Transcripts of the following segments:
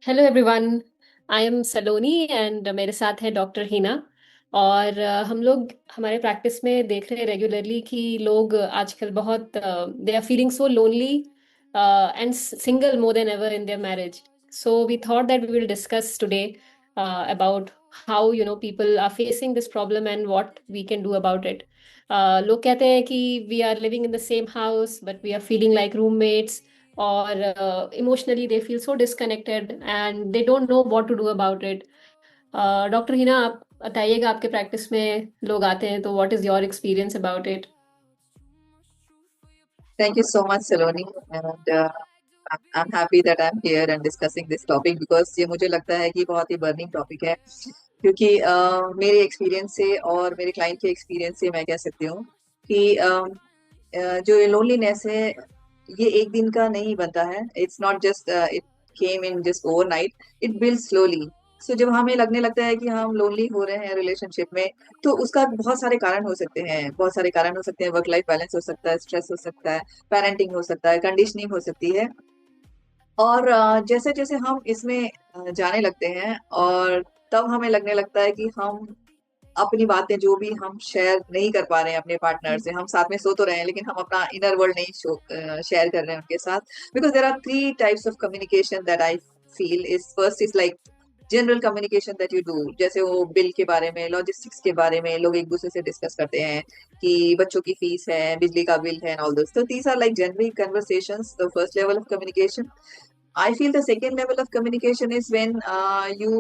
Hello everyone. I am Saloni and मेरे साथ है डॉक्टर हिना। और हम लोग हमारे प्रैक्टिस में देख रहे हैं रेगुलरली कि लोग आजकल बहुत they are feeling so lonely and single more than ever in their marriage. So we thought that we will discuss today about how people are facing this problem and what we can do about it. लोग कहते हैं कि we are living in the same house but we are feeling like roommates, और emotionally they feel so disconnected and they don't know what to do about it. Doctor Hina, आप बताइएगा, आपके practice में लोग आते हैं तो what is your experience about it? Thank you so much, Saloni. And I'm happy that I'm here and discussing this topic because ये मुझे लगता है कि बहुत ही बर्निंग टॉपिक है क्योंकि मेरे एक्सपीरियंस से और मेरे क्लाइंट के एक्सपीरियंस से मैं कह सकती हूँ कि जो ये लोनलीनेस है ये एक दिन का नहीं बनता है. It's not just it came in just overnight. It build slowly. So जब हमें लगने लगता है कि हम लोनली हो रहे हैं रिलेशनशिप में, तो उसका बहुत सारे कारण हो सकते हैं. बहुत सारे कारण हो सकते हैं. वर्क लाइफ बैलेंस हो सकता है, स्ट्रेस हो सकता है, पेरेंटिंग हो सकता है, कंडीशनिंग हो सकती है. और जैसे जैसे हम इसमें जाने लगते हैं और तब हमें लगने लगता है कि हम अपनी बातें जो भी हम शेयर नहीं कर पा रहे हैं अपने पार्टनर से. हम साथ में सो तो रहे हैं लेकिन हम अपना इनर वर्ल्ड नहीं शेयर कर रहे हैं उनके साथ. Because there are three types of communication that I feel. Is first is like general communication that you do. जैसे वो बिल के बारे में, लॉजिस्टिक्स के बारे में लोग एक दूसरे से डिस्कस करते हैं कि बच्चों की फीस है, बिजली का बिल है, एंड ऑल दिस. तो these are like general conversations, the first level of communication. I feel the second level of communication is when you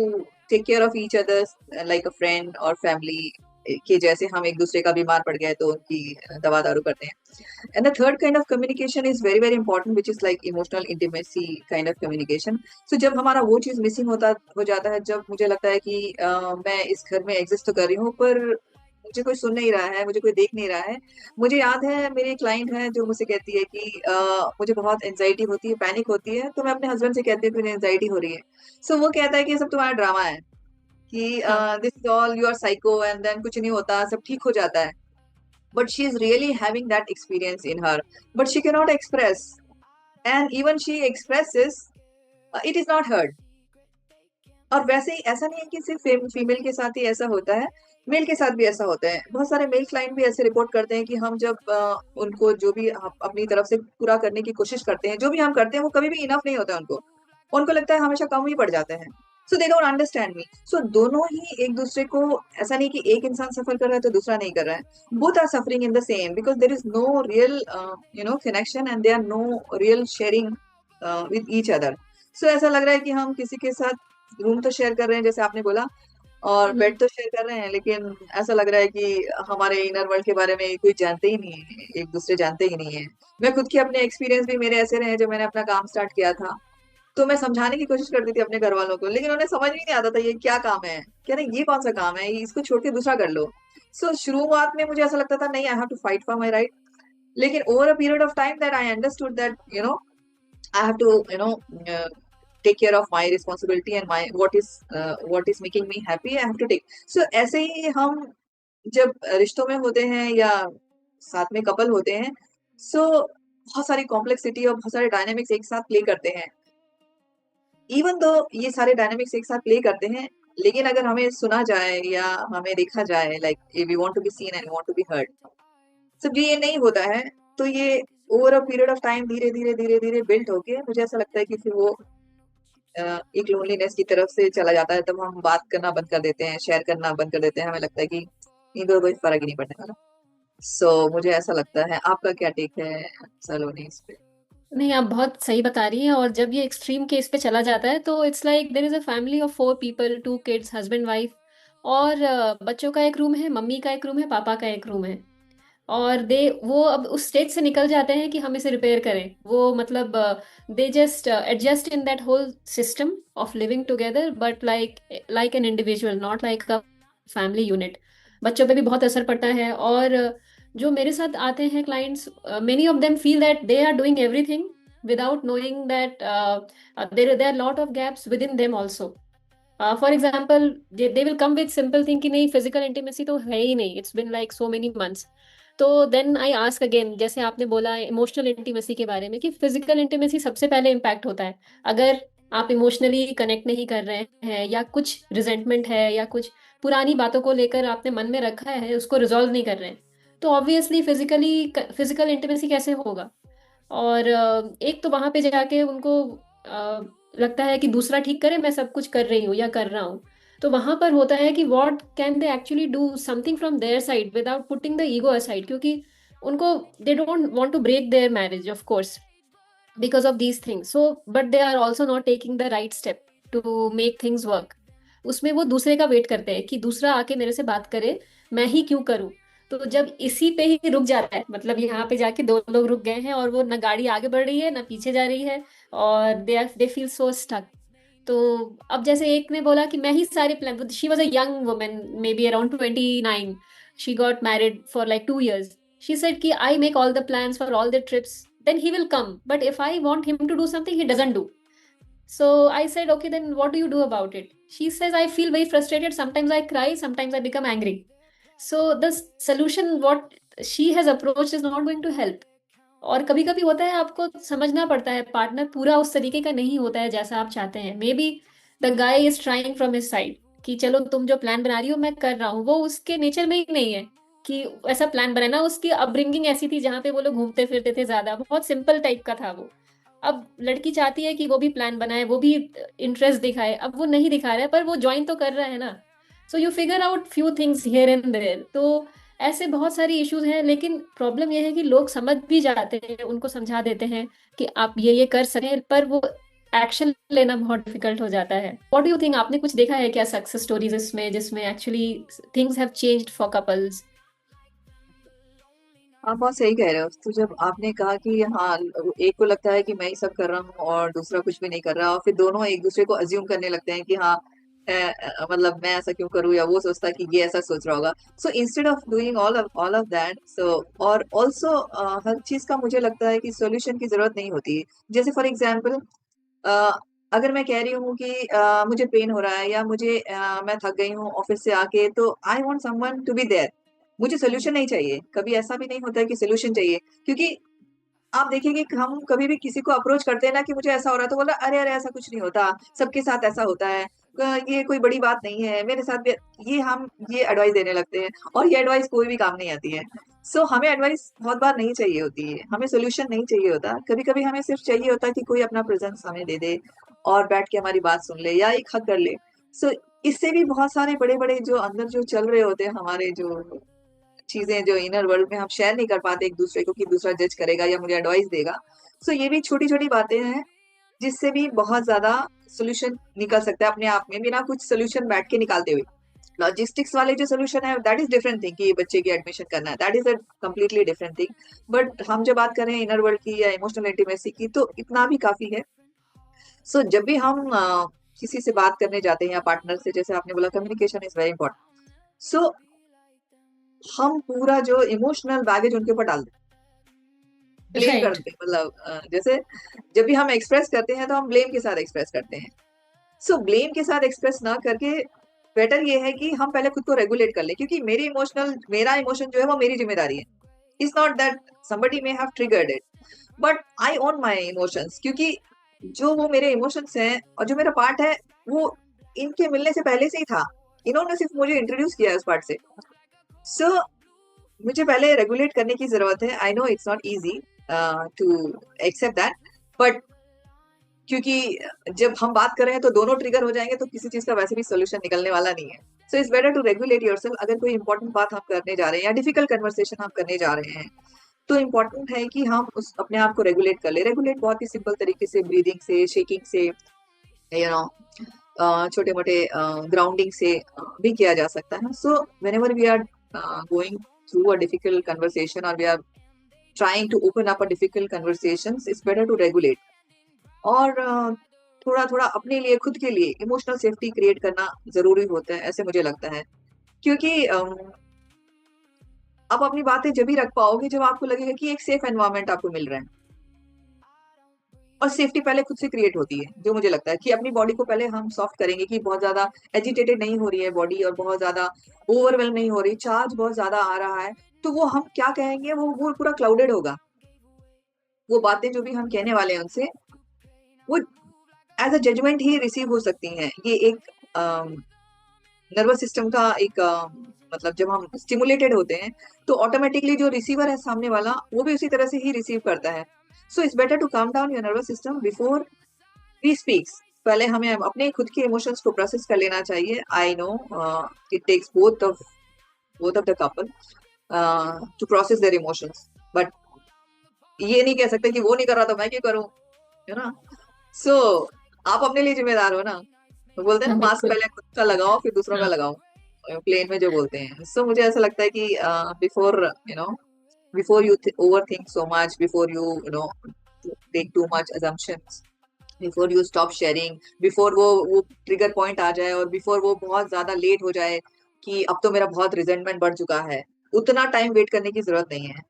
take care of each other like a friend or family. कि जैसे हम एक दूसरे का बीमार पड़ गए तो उनकी दवा दारू करते हैं. And the third kind of communication is very very important which is like emotional intimacy kind of communication. So जब हमारा वो चीज मिसिंग होता हो जाता है, जब मुझे लगता है कि मैं इस घर में एग्जिस्ट तो कर रही हूँ पर मुझे कोई सुन नहीं रहा है, मुझे कोई देख नहीं रहा है. मुझे याद है मेरी एक क्लाइंट है जो मुझसे कहती है कि मुझे बहुत एंजाइटी होती है, पैनिक होती है, तो मैं अपने हस्बैंड से कहती हूँ कि मुझे एंजाइटी हो रही है. सो वो कहता है कि ये सब तुम्हारा ड्रामा है, कि हाँ। This is all you are psycho and then कुछ नहीं होता, सब ठीक हो जाता है. But she is really having that experience in her, but she can not express. And even she expresses, it is not heard. और वैसे ही ऐसा नहीं है कि सिर्फ फीमेल के साथ ही ऐसा होता है, मेल के साथ भी ऐसा होता है. बहुत सारे मेल क्लाइंट भी ऐसे रिपोर्ट करते हैं कि हम जब उनको जो भी अपनी तरफ से पूरा करने की कोशिश करते हैं, जो भी हम करते हैं वो कभी भी इनफ नहीं होता है उनको. उनको लगता है हमेशा कम ही पड़ जाते हैं. सो दे डोंट अंडरस्टैंड मी. सो दोनों ही एक दूसरे को, ऐसा नहीं कि एक इंसान सफर कर रहा है तो दूसरा नहीं कर रहा है. Both are suffering in the same because there is no real connection and there are no real sharing with each other. So ऐसा लग रहा है कि हम किसी के साथ रूम तो शेयर कर रहे हैं जैसे आपने बोला, और हम्म। बेड तो शेयर कर रहे हैं, लेकिन ऐसा लग रहा है कि हमारे इनर वर्ल्ड के बारे में कोई जानते ही नहीं है, एक दूसरे जानते ही नहीं है. मैं खुद के अपने एक्सपीरियंस भी मेरे ऐसे रहे जब मैंने अपना काम स्टार्ट किया था, तो मैं समझाने की कोशिश करती थी अपने घर वालों को, लेकिन उन्हें समझ भी नहीं आता था ये क्या काम है. कह रहे ये कौन सा काम है, ये इसको छोड़ के दूसरा कर लो. सो शुरुआत में मुझे ऐसा लगता था नहीं, I have to fight for my right. लेकिन over a period of time that I understood that I have to, take care of my responsibility and my what is making me happy. I have to take. So ऐसे ही हम जब रिश्तों में होते हैं या साथ में कपल होते हैं, so बहुत सारी कॉम्प्लेक्सिटी और बहुत सारे डायनामिक्स एक साथ प्ले करते हैं. इवन दो ये सारे डायनामिक्स एक साथ प्ले करते हैं, लेकिन अगर हमें सुना जाए या हमें देखा जाए, like we want to be seen and want to be heard, जब ये नहीं होता है तो ये over a period of time धीरे धीरे धीरे धीरे बिल्ट होके मुझे ऐसा लगता है कि फिर वो एक लोनलीनेस की तरफ से चला जाता है. तब हम बात करना बंद कर देते हैं, शेयर करना बंद कर देते हैं. हमें लगता है कि इन दोनों कोई फर्क ही नहीं पड़ने वाला. मुझे ऐसा लगता है. आपका क्या टेक है सलोनी इस पे? नहीं, आप बहुत सही बता रही हैं। और जब ये एक्सट्रीम केस पे चला जाता है तो it's like there is a family of 4 people, 2 kids, husband wife, और बच्चों का एक रूम है, मम्मी का एक रूम है, पापा का एक रूम है। और दे वो अब उस स्टेज से निकल जाते हैं कि हम इसे रिपेयर करें। वो मतलब they just adjust in that whole system of living together, but like like an individual, not like a family unit. बच्चों पे भी बहुत असर पड़ता है। और जो मेरे साथ आते हैं clients, many of them feel that they are doing everything without knowing that there are lot of gaps within them also. For example, they will come with simple thing कि नहीं, physical intimacy तो है ही नहीं, it's been like so many months. तो then I ask again, जैसे आपने बोला emotional intimacy के बारे में, कि फिजिकल इंटीमेसी सबसे पहले इम्पैक्ट होता है। अगर आप इमोशनली कनेक्ट नहीं कर रहे हैं, या कुछ रिजेंटमेंट है, या कुछ पुरानी बातों को लेकर आपने मन में रखा है, उसको रिजॉल्व नहीं कर रहे हैं, तो ऑब्वियसली फिजिकल इंटीमेसी कैसे होगा। और एक तो वहां पे जाके उनको लगता है कि दूसरा ठीक करे, मैं सब कुछ कर रही हूँ या कर रहा हूँ। तो वहां पर होता है कि what can they actually do something from their side without putting the ego aside, क्योंकि उनको, they don't want to break their marriage of course because of these things, so but they are also not taking the right step to make things work। उसमें वो दूसरे का wait करते हैं कि दूसरा आके मेरे से बात करे, मैं ही क्यों करूं। तो जब इसी पे ही रुक जाता है, मतलब यहाँ पे जाके दो लोग रुक गए हैं और वो ना गाड़ी आगे बढ़ रही है ना पीछे जा रही है, और दे फील सो स्टक। तो अब जैसे एक ने बोला कि मैं ही सारे plan, she was a young women, maybe around 29, she got married for like 2 years। She said कि I make all the plans for all the trips, then he will come, but if I want him to do something, he doesn't do। So I said, okay, then what do you do about it? She says, I feel very frustrated, sometimes I cry, sometimes I become angry। So the solution what she has approached is not going to help। और कभी कभी होता है, आपको समझना पड़ता है partner पूरा उस तरीके का नहीं होता है जैसा आप चाहते हैं। May be the guy is trying from his side कि चलो तुम जो प्लान बना रही हो मैं कर रहा हूँ, वो उसके नेचर में ही नहीं है कि ऐसा प्लान बनाना। उसकी अपब्रिंगिंग ऐसी थी जहाँ पे वो लोग घूमते फिरते थे, ज्यादा बहुत सिंपल टाइप का था वो। अब लड़की चाहती है कि वो भी प्लान बनाए, वो भी इंटरेस्ट दिखाए, अब वो नहीं दिखा रहा है पर वो ज्वाइन तो कर रहा है ना। So you figure out few things here and there. तो ऐसे बहुत सारी इश्यूज हैं, लेकिन प्रॉब्लम यह है कि लोग समझ भी जाते हैं, उनको समझा देते हैं कि आप ये कर सकें, पर वो एक्शन लेना बहुत डिफिकल्ट हो जाता है। व्हाट डू यू थिंक, आपने कुछ देखा है क्या सक्सेस स्टोरीज इसमें जिसमें actually things have changed for couples? आप बहुत सही कह रहे हो। तो जब आपने कहा कि हाँ, एक को लगता है कि मैं ही सब कर रहा हूँ और दूसरा कुछ भी नहीं कर रहा, और फिर दोनों एक दूसरे को अज्यूम करने लगते हैं कि हाँ, मतलब मैं ऐसा क्यों करूँ, या वो सोचता है कि ये ऐसा सोच रहा होगा। So instead of doing all of that, so और ऑल्सो हर चीज का मुझे लगता है कि सॉल्यूशन की जरूरत नहीं होती है। जैसे फॉर एग्जाम्पल, अगर मैं कह रही हूँ कि मुझे पेन हो रहा है, या मैं थक गई हूँ ऑफिस से आके, तो I want someone to be there. मुझे सोल्यूशन नहीं चाहिए, कभी ऐसा भी नहीं होता है कि सोल्यूशन चाहिए। क्योंकि आप देखिए कि हम कभी भी किसी को अप्रोच करते हैं ना कि मुझे ऐसा हो रहा है, तो बोला अरे अरे ऐसा कुछ नहीं होता, सबके साथ ऐसा होता है, ये कोई बड़ी बात नहीं है, मेरे साथ भी। ये एडवाइस देने लगते हैं, और ये एडवाइस कोई भी काम नहीं आती है। सो हमें एडवाइस बहुत बार नहीं चाहिए होती है, हमें सोल्यूशन नहीं चाहिए होता। कभी कभी हमें सिर्फ चाहिए होता है कि कोई अपना प्रेजेंस हमें दे दे, और बैठ के हमारी बात सुन ले, या एक हक कर ले। सो इससे भी बहुत सारे बड़े बड़े जो अंदर जो चल रहे होते हैं हमारे, जो चीजें जो इनर वर्ल्ड में हम शेयर नहीं कर पाते एक दूसरे को, कि दूसरा जज करेगा या मुझे एडवाइस देगा। सो ये भी छोटी छोटी बातें हैं जिससे भी बहुत ज्यादा सोल्यूशन निकल सकता है अपने आप में, बिना कुछ सोल्यूशन बैठ के निकालते हुए। लॉजिस्टिक्स वाले जो सोल्यूशन है, दैट इज डिफरेंट थिंग, कि बच्चे की एडमिशन करना है, that is a completely different thing. But हम जब बात कर रहे हैं इनर वर्ल्ड की या इमोशनल इंटीमेसी की, तो इतना भी काफी है। सो जब भी हम किसी से बात करने जाते हैं या पार्टनर से, जैसे आपने बोला कम्युनिकेशन इज वेरी इंपॉर्टेंट। सो हम पूरा जो इमोशनल बैगेज उनके ऊपर डाल दें, ब्लेम कर राइट। देते हैं। मतलब जैसे जब भी हम एक्सप्रेस करते हैं तो हम ब्लेम के साथ एक्सप्रेस करते हैं। सो ब्लेम के साथ एक्सप्रेस ना करके बेटर ये है कि हम पहले खुद को रेगुलेट कर ले, क्योंकि मेरा इमोशन जो है वो मेरी जिम्मेदारी है। It's not that somebody may have triggered it, but I own my emotions, क्योंकि जो वो मेरे इमोशंस हैं और जो मेरा पार्ट है, वो इनके मिलने से पहले से ही था। इन्होंने सिर्फ मुझे इंट्रोड्यूस किया है उस पार्ट से। सो मुझे पहले रेगुलेट करने की जरूरत है। I know it's not easy to accept that, but क्योंकि जब हम बात कर रहे हैं तो दोनों ट्रिगर हो जाएंगे, तो किसी चीज का वैसे भी सोल्यूशन निकलने वाला नहीं है। So it's better to regulate yourself. अगर कोई इंपॉर्टेंट बात हम करने जा रहे हैं या डिफिकल्ट कन्वर्सेशन हम करने जा रहे हैं, तो इम्पोर्टेंट है कि हम उस अपने आप को रेगुलेट कर ले। रेगुलेट बहुत ही सिंपल तरीके से, ब्रीदिंग से, शेकिंग से, यू नो, छोटे मोटे ग्राउंडिंग से भी किया जा सकता है। सो whenever we are going through a difficult conversation, or we are trying to open up a difficult conversations, it's better to regulate। और थोड़ा थोड़ा अपने लिए, खुद के लिए इमोशनल सेफ्टी क्रिएट करना जरूरी होता है, ऐसे मुझे लगता है। क्योंकि आप अपनी बातें जब भी रख पाओगे जब आपको लगेगा कि एक सेफ एनवायरनमेंट आपको मिल रहा है। और सेफ्टी पहले खुद से क्रिएट होती है, जो मुझे लगता है कि अपनी बॉडी को पहले हम सॉफ्ट करेंगे, कि बहुत ज्यादा एजिटेटेड नहीं हो रही है बॉडी, और बहुत ज्यादा ओवरवेल नहीं हो रही, चार्ज बहुत ज्यादा आ रहा है, तो वो हम क्या कहेंगे, वो पूरा क्लाउडेड होगा। वो बातें जो भी हम कहने वाले हैं उनसे, वो एज अ जजमेंट ही रिसीव हो सकती हैं। ये एक नर्वस सिस्टम का एक मतलब जब हम स्टिमुलेटेड होते हैं तो ऑटोमेटिकली जो रिसीवर है सामने वाला वो भी उसी तरह से ही रिसीव करता है। So it's better to calm down your nervous system before we speaks. पहले हमें अपने खुद के इमोशंस को प्रोसेस कर लेना चाहिए। I know it takes both of the couple to process their emotions, but ये नहीं कह सकते कि वो नहीं कर रहा तो मैं क्यों करूं, है ना। सो आप अपने लिए जिम्मेदार हो ना। तो बोलते हैं ना, मास्क बिल्कुल। पहले खुद का लगाओ फिर दूसरों का हाँ। लगाओ, प्लेन में जो बोलते हैं। सो मुझे ऐसा लगता है कि before you know before you overthink so much, before you know take too much assumptions, before you stop sharing, before वो ट्रिगर पॉइंट आ जाए और बिफोर वो बहुत ज्यादा लेट हो जाए कि अब तो मेरा बहुत रिजेंटमेंट बढ़ चुका है, उतना टाइम वेट करने की जरूरत नहीं है।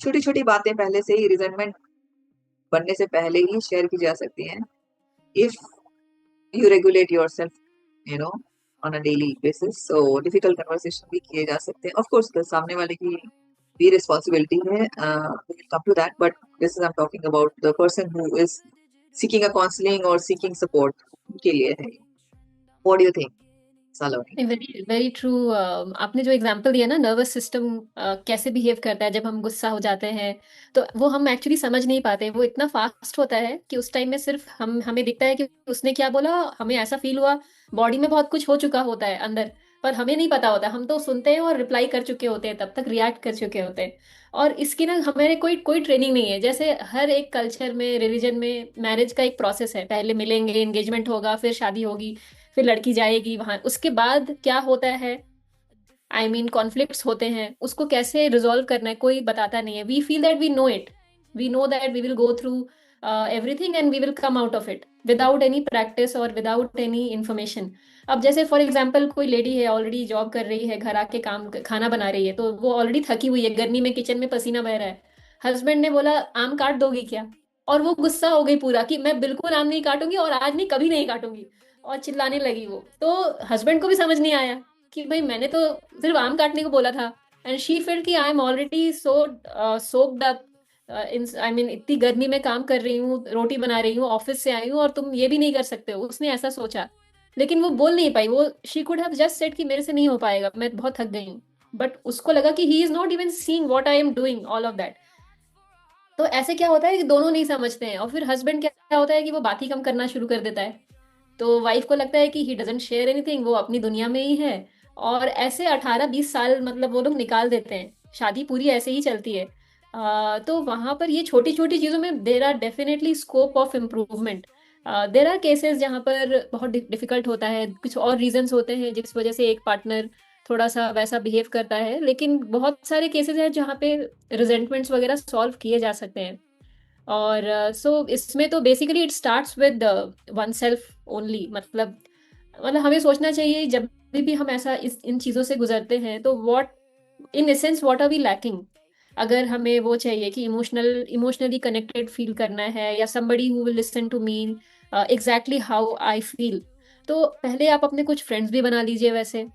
छोटी छोटी बातें पहले से ही रिजेंटमेंट बनने से पहले ही शेयर की जा सकती हैं। If you regulate your self, you know, on a daily basis, so difficult conversation भी किए जा सकते हैं। ऑफ कोर्स सामने वाले की भी रिस्पॉन्सिबिलिटी है, we will come to that, but this is I'm talking about the person who is seeking a counseling or seeking support, उनके लिए है। What do you think, Saloni? Very very true. आपने जो एग्जांपल दिया ना, nervous system कैसे behave करता है जब हम गुस्सा हो जाते हैं, तो वो हम एक्चुअली समझ नहीं पाते। वो इतना फास्ट होता है कि उस टाइम में सिर्फ हमें दिखता है कि उसने क्या बोला, हमें ऐसा फील हुआ, बॉडी में बहुत कुछ हो चुका होता है अंदर, पर हमें नहीं पता होता। हम तो सुनते हैं और रिप्लाई कर चुके होते हैं, तब तक रिएक्ट कर चुके होते हैं। और इसकी ना हमें कोई कोई ट्रेनिंग नहीं है। जैसे हर एक कल्चर में, रिलीजन में मैरिज का एक प्रोसेस है, पहले मिलेंगे, एंगेजमेंट होगा, फिर शादी होगी, फिर लड़की जाएगी वहां, उसके बाद क्या होता है, आई मीन कॉन्फ्लिक्ट्स होते हैं, उसको कैसे रिजोल्व करना है कोई बताता नहीं है। We feel that we know it, we know that we will go through everything and we will come out of it without any practice और विदाउट एनी इन्फॉर्मेशन। अब जैसे फॉर एग्जाम्पल कोई लेडी है, ऑलरेडी जॉब कर रही है, घर आके काम खाना बना रही है, तो वो ऑलरेडी थकी हुई है, गर्मी में किचन में पसीना बह रहा है। हस्बैंड ने बोला आम काट दोगी क्या, और वो गुस्सा हो गई पूरा कि मैं बिल्कुल आम नहीं काटूंगी और आज नहीं कभी नहीं काटूंगी, और चिल्लाने लगी वो। तो हस्बैंड को भी समझ नहीं आया कि भाई मैंने तो सिर्फ आम काटने को बोला था। एंड शी फील कि I am already so soaked up in, I mean इतनी गर्मी में काम कर रही हूँ, रोटी बना रही हूँ, ऑफिस से आई हूँ, और तुम ये भी नहीं कर सकते हो। उसने ऐसा सोचा, लेकिन वो बोल नहीं पाई। वो she could have just said कि मेरे से नहीं हो पाएगा, मैं बहुत थक गई हूँ, बट उसको लगा कि he is not even seeing what I am doing all of that. तो ऐसे क्या होता है कि दोनों नहीं समझते हैं, और फिर हस्बैंड क्या होता है कि वो बात ही कम करना शुरू कर देता है। तो वाइफ को लगता है कि ही डजंट शेयर एनीथिंग, वो अपनी दुनिया में ही है। और ऐसे 18-20 साल मतलब वो लोग निकाल देते हैं, शादी पूरी ऐसे ही चलती है। तो वहां पर ये छोटी छोटी चीजों में there are definitely scope of improvement. There are cases जहाँ पर बहुत डिफिकल्ट होता है, कुछ और रीजंस होते हैं जिस वजह से एक पार्टनर थोड़ा सा वैसा बिहेव करता है, लेकिन बहुत सारे केसेस हैं जहाँ पे रिजेंटमेंट्स वगैरह सॉल्व किए जा सकते हैं। और सो इसमें तो basically it starts with one self only. मतलब हमें सोचना चाहिए जब भी हम ऐसा इस इन चीज़ों से गुजरते हैं, तो what in essence what are we lacking. अगर हमें वो चाहिए कि इमोशनली कनेक्टेड फील करना है, या somebody who will listen to me exactly how I feel, तो पहले आप अपने कुछ फ्रेंड्स भी बना लीजिए वैसे।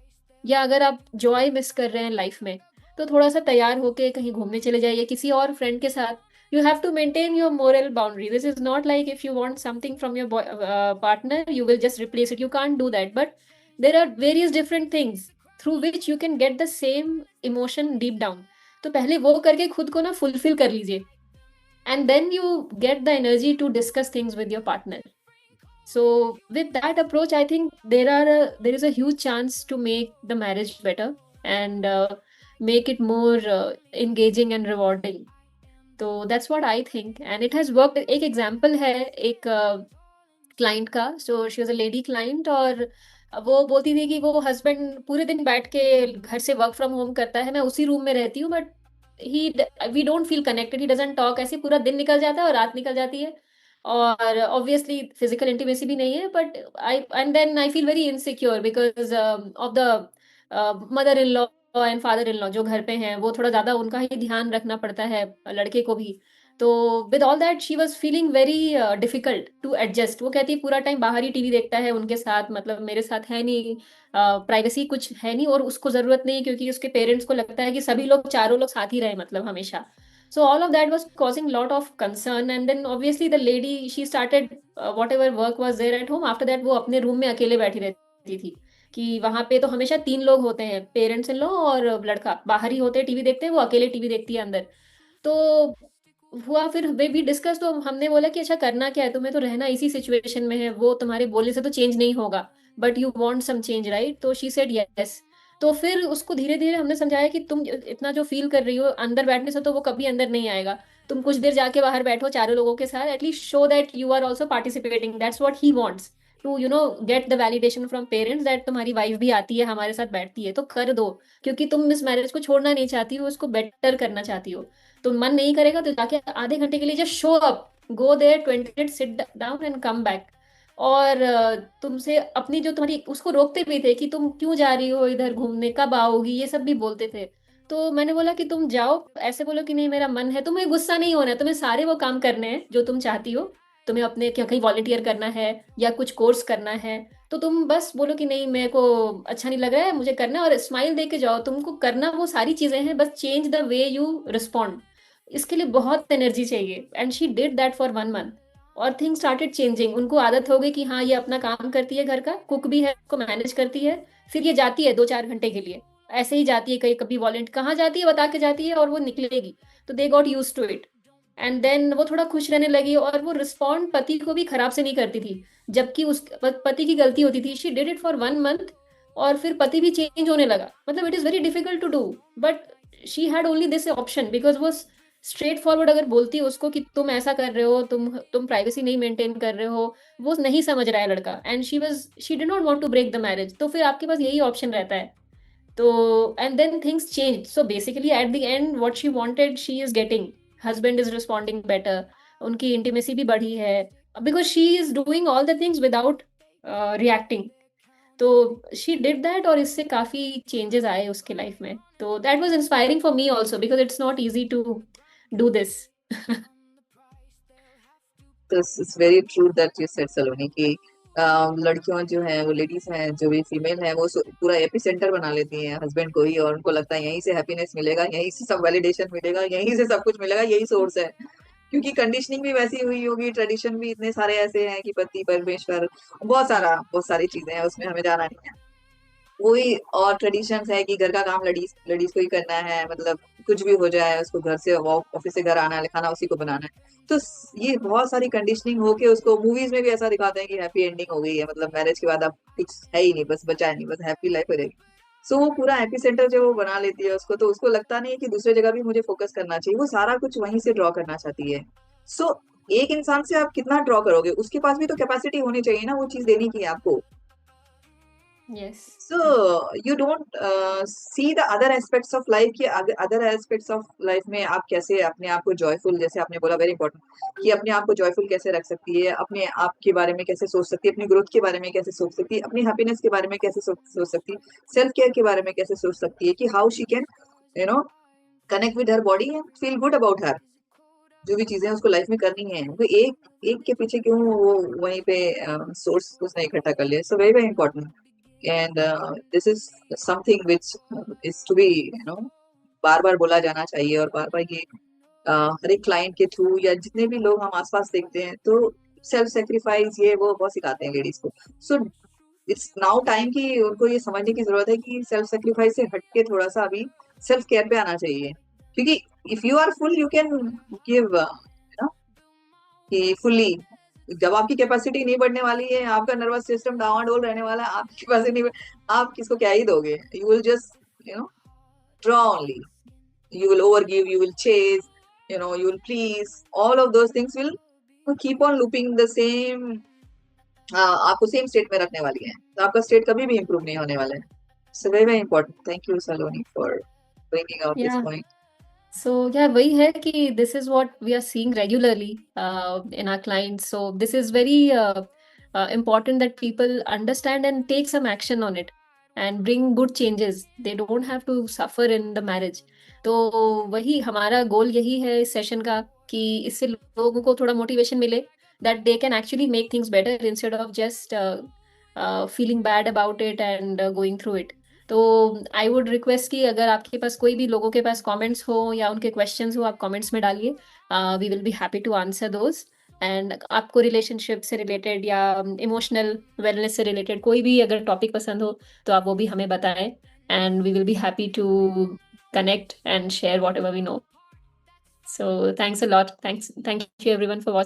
या अगर आप जॉय मिस कर रहे हैं लाइफ में, तो थोड़ा सा तैयार होके कहीं घूमने चले जाइए किसी और फ्रेंड के साथ। You have to maintain your moral boundary. This is not like if you want something from your partner, you will just replace it. You can't do that. But there are various different things through which you can get the same emotion deep down. तो पहले वो करके खुद को ना fulfil कर लीजिए, and then you get the energy to discuss things with your partner. So with that approach, I think there is a huge chance to make the marriage better, and make it more engaging and rewarding. तो that's what I think and it has worked. एक example है एक client का। So she was a lady client, और वो बोलती थी कि वो हस्बैंड पूरे दिन बैठ के घर से वर्क फ्रॉम होम करता है, मैं उसी रूम में रहती हूँ, but he we don't feel connected, he doesn't talk. ऐसे पूरा दिन निकल जाता है और रात निकल जाती है, और ऑब्वियसली फिजिकल इंटीमेसी भी नहीं है, but I and then I feel very insecure because of the mother in law and father in law जो घर पे हैं, वो थोड़ा ज्यादा उनका ही ध्यान रखना पड़ता है लड़के को भी। तो with all that she was feeling very difficult to adjust. वो कहती है पूरा टाइम बाहर ही टीवी देखता है उनके साथ, मतलब मेरे साथ है नहीं, प्राइवेसी कुछ है नहीं, और उसको जरूरत नहीं, क्योंकि उसके पेरेंट्स को लगता है कि सभी लोग चारों लोग साथ ही रहे, मतलब हमेशा। So all of that was causing lot of concern, and then obviously the lady, she started whatever work was there at home, after that वो अपने रूम में अकेले बैठी रहती थी कि वहां पे तो हमेशा तीन लोग होते हैं, पेरेंट्स इन लॉ और लड़का बाहर ही होते हैं, टीवी देखते हैं, वो अकेले टीवी देखती है अंदर। तो हुआ फिर वे भी डिस्कस, तो हमने बोला कि अच्छा करना क्या है, तुम्हें तो रहना इसी सिचुएशन में है, वो तुम्हारे बोलने से तो चेंज नहीं होगा, but you want some change right, तो शी सेड यस। तो फिर उसको धीरे धीरे हमने समझाया कि तुम इतना जो फील कर रही हो अंदर बैठने से तो वो कभी अंदर नहीं आएगा, तुम कुछ देर जाके बाहर बैठो चारों लोगों के साथ, at least show that you are also participating, that's what he wants to get the validation from parents that तुम्हारी वाइफ भी आती है हमारे साथ बैठती है, तो कर दो, क्योंकि तुम इस मैरिज को छोड़ना नहीं चाहती हो, उसको बेटर करना चाहती हो। तो मन नहीं करेगा तो जाके आधे घंटे के लिए just show up, go there 20 minute, sit down and come back. और तुमसे अपनी जो तुम्हारी, उसको रोकते भी थे कि तुम क्यों जा रही हो इधर घूमने, कब आओगी, ये सब भी बोलते थे। तो मैंने बोला कि तुम जाओ, ऐसे बोलो कि नहीं मेरा मन है, तुम्हें गुस्सा नहीं होना है, तुम्हें सारे वो काम करने हैं जो तुम चाहती हो, तुम्हें अपने क्या कहीं वॉलंटियर करना है या कुछ कोर्स करना है, तो तुम बस बोलो कि नहीं मेरे को अच्छा नहीं लग रहा है, मुझे करना है, और स्माइल दे के जाओ, तुमको करना वो सारी चीजें हैं, बस change the way you respond. इसके लिए बहुत एनर्जी चाहिए, and she did that for 1 month, और थिंग्स स्टार्टेड चेंजिंग, उनको आदत हो गई कि हाँ ये अपना काम करती है, घर का कुक भी है, उसको मैनेज करती है, फिर ये जाती है 2-4 घंटे के लिए, ऐसे ही जाती है, कहीं कभी वॉलेंट कहाँ जाती है बता के जाती है, और वो निकलेगी। तो they got use to it, and then वो थोड़ा खुश रहने लगी, और वो रिस्पॉन्ड पति को भी खराब से नहीं करती थी, जबकि उस पति की गलती होती थी। She did it for 1 month, और फिर पति भी चेंज होने लगा, मतलब it is very difficult to do, but she had only this option, because वो स्ट्रेट फॉरवर्ड अगर बोलती है उसको कि तुम ऐसा कर रहे हो, तुम प्राइवेसी नहीं मेंटेन कर रहे हो, वो नहीं समझ रहा है लड़का, and she did not want to break the marriage, तो फिर आपके पास यही ऑप्शन रहता है। तो and then things change, so basically at the end what she wanted she is getting, husband is responding better, उनकी इंटीमेसी भी बढ़ी है, because she is doing all the things without reacting. तो शी डिड दैट, और इससे काफी changes आए उसके लाइफ में, तो that was inspiring for me also, because it's not easy to do this. तो it's very true that you said Saloni की लड़कियों जो है वो लेडीज हैं जो भी फीमेल है वो पूरा एपी सेंटर बना लेती हैं हस्बैंड को ही, और उनको लगता है यहीं से हैप्पीनेस मिलेगा, यहीं से सब वैलिडेशन मिलेगा, यहीं से सब कुछ मिलेगा, यही सोर्स है। क्योंकि कंडीशनिंग भी वैसी हुई होगी, ट्रेडिशन भी इतने सारे ऐसे हैं कि पति परमेश्वर, बहुत सारी चीजें हैं, उसमें हमें जाना नहीं है। वही और ट्रेडिशंस है कि घर का काम लेडीज लेडीज को ही करना है, मतलब कुछ भी हो जाए उसको घर से ऑफिस से घर आना है, खाना उसी को बनाना है। तो ये बहुत सारी कंडीशनिंग होके उसको मूवीज में भी ऐसा दिखाते हैं कि हैप्पी एंडिंग हो गई है, मतलब मैरिज के बाद अब कुछ है ही नहीं, बस बचा है नहीं, बस हैप्पी लाइफ हो जाएगी। सो वो पूरा हैप्पी सेंटर जो वो बना लेती है उसको, तो उसको लगता नहीं है कि दूसरी जगह भी मुझे फोकस करना चाहिए, वो सारा कुछ वहीं से ड्रॉ करना चाहती है। सो एक इंसान से आप कितना ड्रॉ करोगे, उसके पास भी तो कैपेसिटी होनी चाहिए ना वो चीज देने की आपको। Yes. So you don't see the other aspects of life कि other aspects of life में आप कैसे अपने आप को joyful, जैसे आपने बोला वेरी इंपॉर्टेंट, कि अपने आप को joyful कैसे रख सकती है, अपने आप के बारे में कैसे सोच सकती है, अपनी ग्रोथ के बारे में कैसे सोच सकती है, अपनी हैप्पीनेस के बारे में कैसे सोच सकती है, सेल्फ केयर के बारे में कैसे सोच सकती है, कि how she can you know connect with her body and feel good about her, जो भी चीजें उसको लाइफ में करनी है, वो एक एक के पीछे क्यों वो वहीं पे सोर्स उसने इकट्ठा कर लिया। So very very important, and this is something which is to be बार बार बोला जाना चाहिए, और बार बार ये हर एक क्लाइंट के थ्रू या जितने भी लोग हम आसपास देखते हैं, तो सेल्फ सेक्रीफाइस ये वो बहुत सिखाते हैं लेडीज को। सो इट्स नाउ टाइम कि उनको ये समझने की जरूरत है कि सेल्फ सेक्रीफाइस से हटके थोड़ा सा अभी सेल्फ केयर पे आना चाहिए। क्योंकि if you are full you can give कि फुल्ली, जब आपकी कैपेसिटी नहीं बढ़ने वाली है, आपका नर्वस सिस्टम डावाडोल रहने वाला है, आपकी कैपेसिटी नहीं, आप किसको क्या ही दोगे, you will just draw only, you will overgive, you will chase, you will please, all of those things will keep on looping the same, आपको सेम स्टेट में रखने वाली है, तो आपका स्टेट कभी भी इंप्रूव नहीं होने वाला है। So very very important, thank you Saloni for bringing out this या पॉइंट। सो या वही है कि this is what we are seeing regularly in our clients, so this is very important that people understand and take some action on it and bring good changes, they don't have to suffer in the marriage। तो वही हमारा गोल यही है इस session का, कि इससे लोगों को थोड़ा मोटिवेशन मिले, that they can actually make things better instead of just feeling bad about it and going through it। तो आई वुड रिक्वेस्ट कि अगर आपके पास कोई भी लोगों के पास कमेंट्स हो या उनके क्वेश्चंस हो, आप कमेंट्स में डालिए। We will be happy to answer those. And आपको रिलेशनशिप से रिलेटेड या इमोशनल वेलनेस से रिलेटेड कोई भी अगर टॉपिक पसंद हो तो आप वो भी हमें बताएं। And we will be happy to connect and share whatever we know. So thanks a lot. Thank you everyone for watching.